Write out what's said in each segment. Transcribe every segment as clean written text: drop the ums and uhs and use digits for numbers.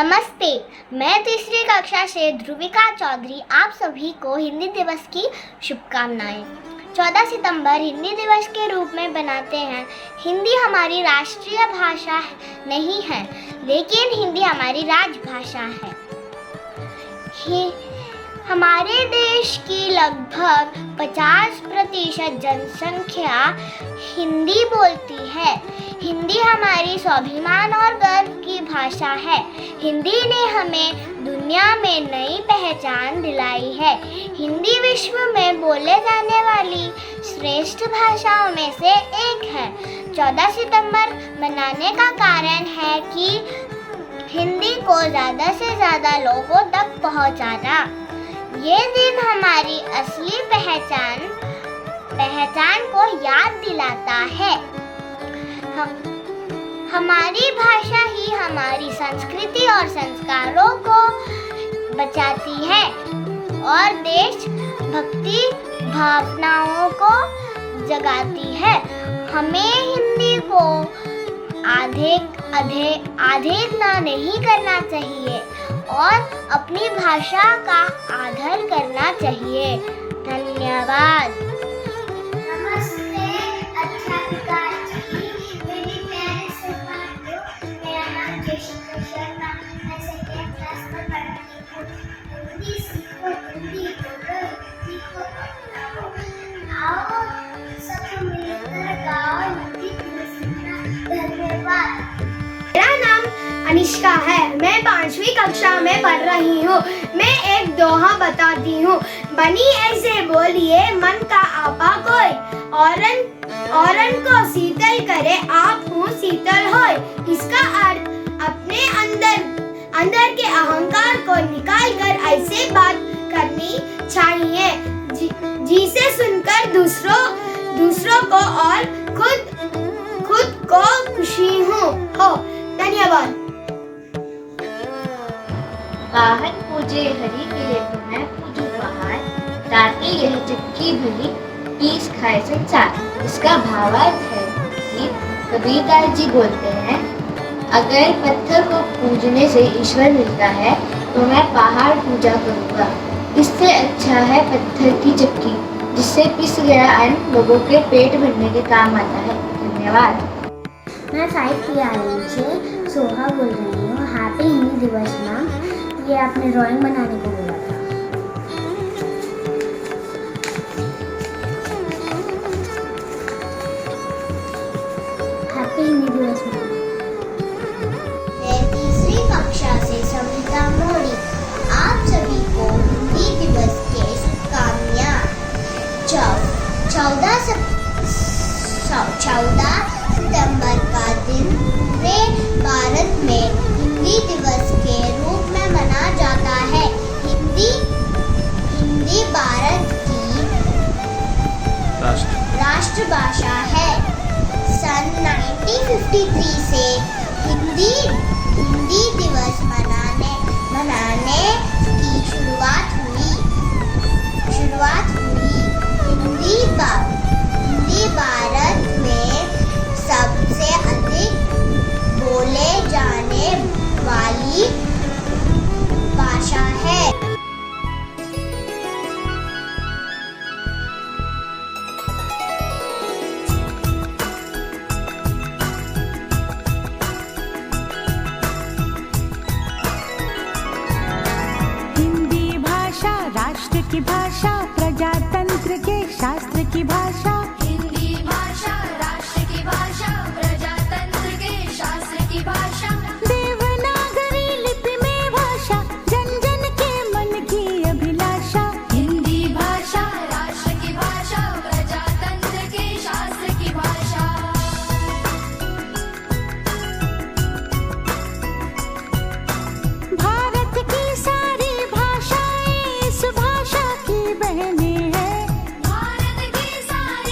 नमस्ते, मैं तीसरी कक्षा से ध्रुविका चौधरी आप सभी को हिंदी दिवस की शुभकामनाएं। 14 सितंबर हिंदी दिवस के रूप में बनाते हैं। हिंदी हमारी राष्ट्रीय भाषा नहीं है, लेकिन हिंदी हमारी राजभाषा है। हमारे देश की लगभग 50% जनसंख्या हिंदी बोलती है। हिंदी हमारी स्वाभिमान और गर्व की भाषा है। हिंदी ने हमें दुनिया में नई पहचान दिलाई है। हिंदी विश्व में बोले जाने वाली श्रेष्ठ भाषाओं में से एक है। 14 सितंबर मनाने का कारण है कि हिंदी को ज़्यादा से ज़्यादा लोगों तक पहुंचाना। ये दिन हमारी असली पहचान को याद दिलाता है। हमारी भाषा ही हमारी संस्कृति और संस्कारों को बचाती है और देशभक्ति भावनाओं को जगाती है। हमें हिंदी को आधेगना नहीं करना चाहिए और अपनी भाषा का आदर करना चाहिए। धन्यवाद। नमस्ते अध्यापिका जी, मेरी प्यारी सहपाठियों, मेरा नाम जयश्री शर्मा, मैं सेकेंड क्लास में पढ़ती हूँ। हिंदी सीखो, हिंदी बोलो, हिंदी को अपनाओ। आओ सब मिलकर गाओ हिंदी दिवस। धन्यवाद। मेरा नाम अनिष्का है, मैं 5वीं कक्षा में पढ़ रही हूँ। मैं एक दोहा बताती हूँ। बनी ऐसे बोलिए मन का आपा कोई, औरन को शीतल करे आप हूँ शीतल होय। इसका अर्थ अपने अंदर के अहंकार को निकाल कर ऐसे बात करनी चाहिए जिसे सुनकर दूसरों को और खुद को खुशी हो। धन्यवाद। बाहर पूजे हरि के लिए तो मैं पूजू पहाड़, ताकि यह चक्की भली पीस खाए संसार। इसका भावार्थ है कि कबीरदास जी बोलते हैं, अगर पत्थर को पूजने से ईश्वर मिलता है तो मैं पहाड़ पूजा करूँगा। इससे अच्छा है पत्थर की चक्की, जिससे पिस गया अन्न लोगों के पेट भरने के काम आता है। धन्यवाद। मैं 5 PRN से सोहा बोल रही हूँ। हैप्पी हिंदी दिवस मैम। ये आपने ड्राइंग बनाने को बोला था। हैप्पी हिंदी दिवस मैम। मैं तीसरी कक्षा से सविता मोड़ी आप सभी को हिंदी दिवस के शुभकामनाएं। 14 सितंबर का दिन पूरे भारत में हिंदी दिवस के रूप में मना जाता है। हिंदी भारत की राष्ट्रभाषा है। सन 1953 से हिंदी दिवस मनाने की शुरुआत हुई। हिंदी भारत में सबसे अधिक बोले जाने वाली भाषा है। हिंदी भाषा राष्ट्र की भाषा, प्रजातंत्र के शास्त्र की भाषा। हिंदी भाषा राष्ट्र की भाषा, प्रजातंत्र के शास्त्र की भाषा। देवनागरी लिपि में भाषा, जन जन के मन की अभिलाषा। हिंदी भाषा राष्ट्र की भाषा, प्रजातंत्र के शास्त्र की भाषा। भारत की सारी भाषाएं इस भाषा की बहनें हैं। भारत की सारी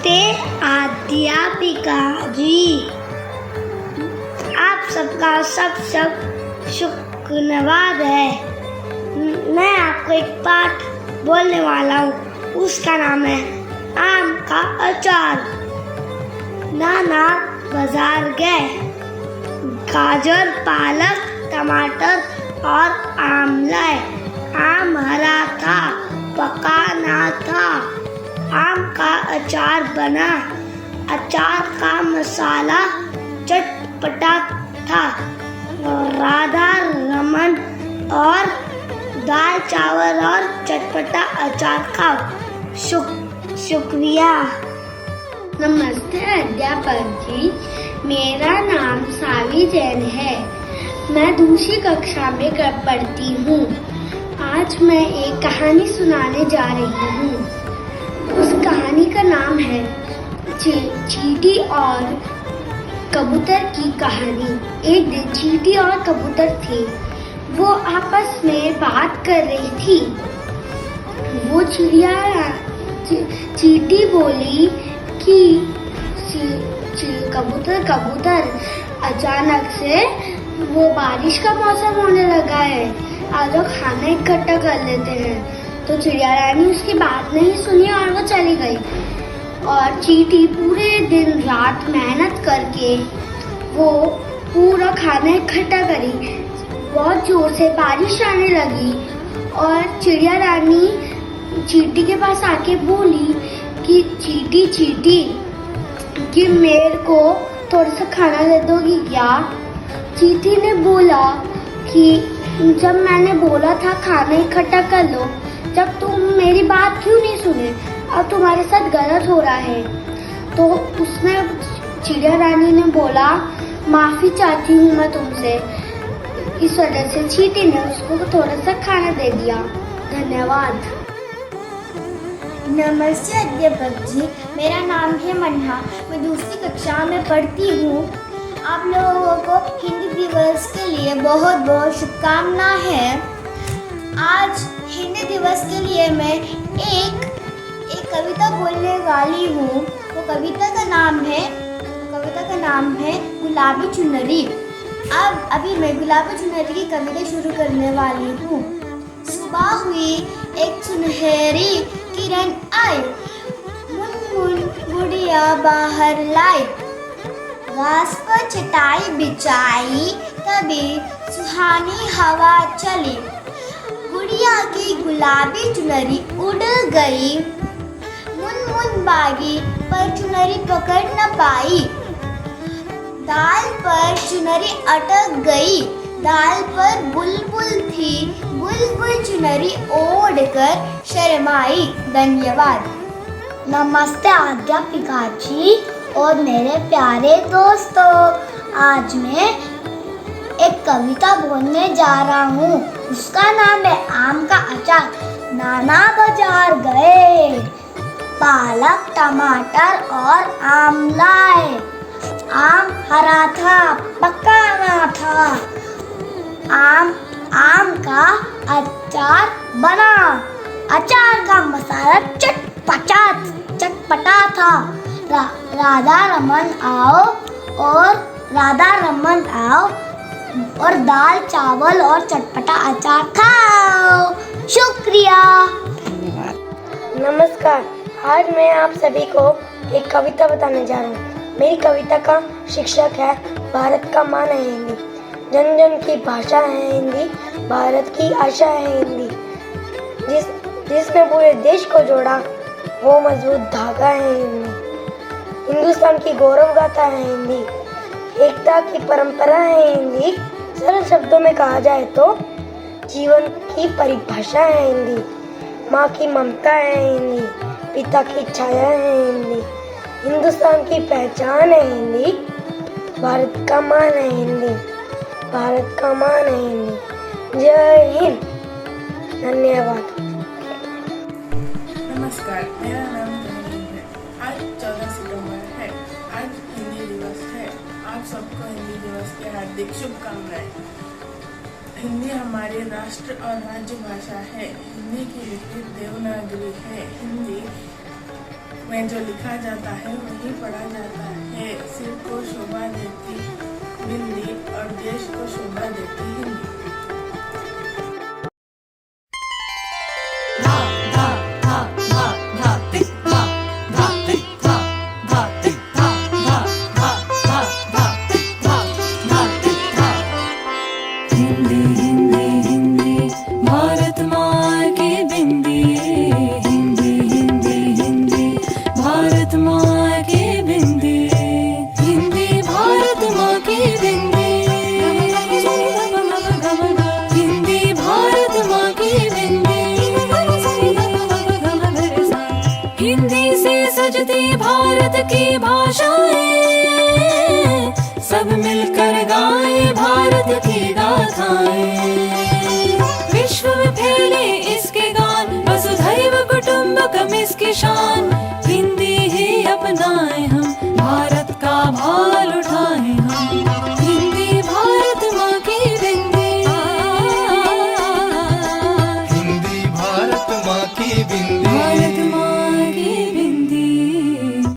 नमस्ते अध्यापिका जी, आप सबका सब शुक्रवाद है। मैं आपको एक पाठ बोलने वाला हूँ, उसका नाम है आम का अचार। नाना बाजार गए, गाजर, पालक, टमाटर और आम लाए। आम हरा था, पका ना था। आम का अचार बना, अचार का मसाला चटपटा था। राधा रमन और दाल चावल और चटपटा अचार खाओ। शुक्रिया। नमस्ते अध्यापक जी, मेरा नाम सावी जैन है। मैं दूसरी कक्षा में पढ़ती हूँ। आज मैं एक कहानी सुनाने जा रही हूँ। उस कहानी का नाम है चींटी और कबूतर की कहानी। एक दिन चींटी और कबूतर थे। वो आपस में बात कर रही थी। वो चींटी बोली कि कबूतर अचानक से वो बारिश का मौसम होने लगा है, आज लोग खाना इकट्ठा कर लेते हैं। तो चिड़िया रानी उसकी बात नहीं सुनी और वो चली गई। और चींटी पूरे दिन रात मेहनत करके वो पूरा खाना इकट्ठा करी। बहुत जोर से बारिश आने लगी और चिड़िया रानी चींटी के पास आके बोली कि चींटी कि मेरे को थोड़ा सा खाना दे दोगी क्या? चींटी ने बोला कि जब मैंने बोला था खाना इकट्ठा कर लो, जब तुम मेरी बात क्यों नहीं सुने? अब तुम्हारे साथ गलत हो रहा है। तो उसने चिड़िया रानी ने बोला माफी चाहती हूँ मैं तुमसे। इस वजह से चींटी ने उसको थोड़ा सा खाना दे दिया। धन्यवाद। नमस्ते अध्यापक जी, मेरा नाम है मन्हा। मैं दूसरी कक्षा में पढ़ती हूँ। आप लोगों को हिंदी दिवस के लिए बहुत बहुत शुभकामनाएं हैं। आज हिंदी दिवस के लिए मैं एक कविता बोलने वाली हूँ। वो कविता का नाम है गुलाबी चुनरी। अभी मैं गुलाबी चुनरी की कविता शुरू करने वाली हूँ। सुबह हुई, एक सुनहरी किरण आई, मुन गुड़िया बाहर लाई। घास पर चटाई बिछाई, तभी सुहानी हवा चली। गुड़िया की गुलाबी चुनरी उड़ गई। मुन भागी पर चुनरी पकड़ न पाई। डाल पर चुनरी अटक गई। डाल पर बुलबुल थी, बुलबुल चुनरी ओढ़कर शर्माई। धन्यवाद। नमस्ते अध्यापिका जी और मेरे प्यारे दोस्तों, आज मैं एक कविता बोलने जा रहा हूँ। उसका नाम है आम का अचार। नाना बाजार गए, पालक, टमाटर और आम लाए। आम हरा था, पका ना था। आम का अचार बना, अचार का मसाला चटपटा था। राधा रमन आओ और दाल चावल और चटपटा अचार खाओ। शुक्रिया। नमस्कार, आज मैं आप सभी को एक कविता बताने जा रहा हूँ। मेरी कविता का शीर्षक है भारत का मान है हिंदी। जन जन की भाषा है हिंदी, भारत की आशा है हिंदी। जिसने पूरे देश को जोड़ा वो मजबूत धागा है हिंदी। हिंदुस्तान की गौरव गाथा है हिंदी, एकता की परंपरा है हिंदी। सरल शब्दों में कहा जाए तो जीवन की परिभाषा है हिंदी। माँ की ममता है हिंदी, पिता की छाया है हिंदी। हिंदुस्तान की पहचान है हिंदी, भारत का मान है हिंदी, भारत का मान है हिंदी। जय हिंद। धन्यवाद। नमस्कार, मेरा नाम जमीन है। आज 14 सितंबर है। आज हिंदी दिवस है। आप सबको हिंदी दिवस की हार्दिक शुभकामनाएं। हिंदी हमारे राष्ट्र और राज्य भाषा है। हिंदी की लिपि देवनागरी है। हिंदी में जो लिखा जाता है वही पढ़ा जाता है। सिर को शोभा देती बिंदी और देश को शोभा देती हिंदी। भारत माँ की बिंदी, हिंदी हिंदी हिंदी भारत माँ की बिंदी, हिंदी भारत माँ की बिंदी, हिंदी भारत माँ की बिंदी, हिंदी से सजती भारत की भाषाएं, सब मिलकर गाएं भारत की गाथाएं। विश्व में फैले इसके गान, वसुधैव कुटुंबकम इसकी शान।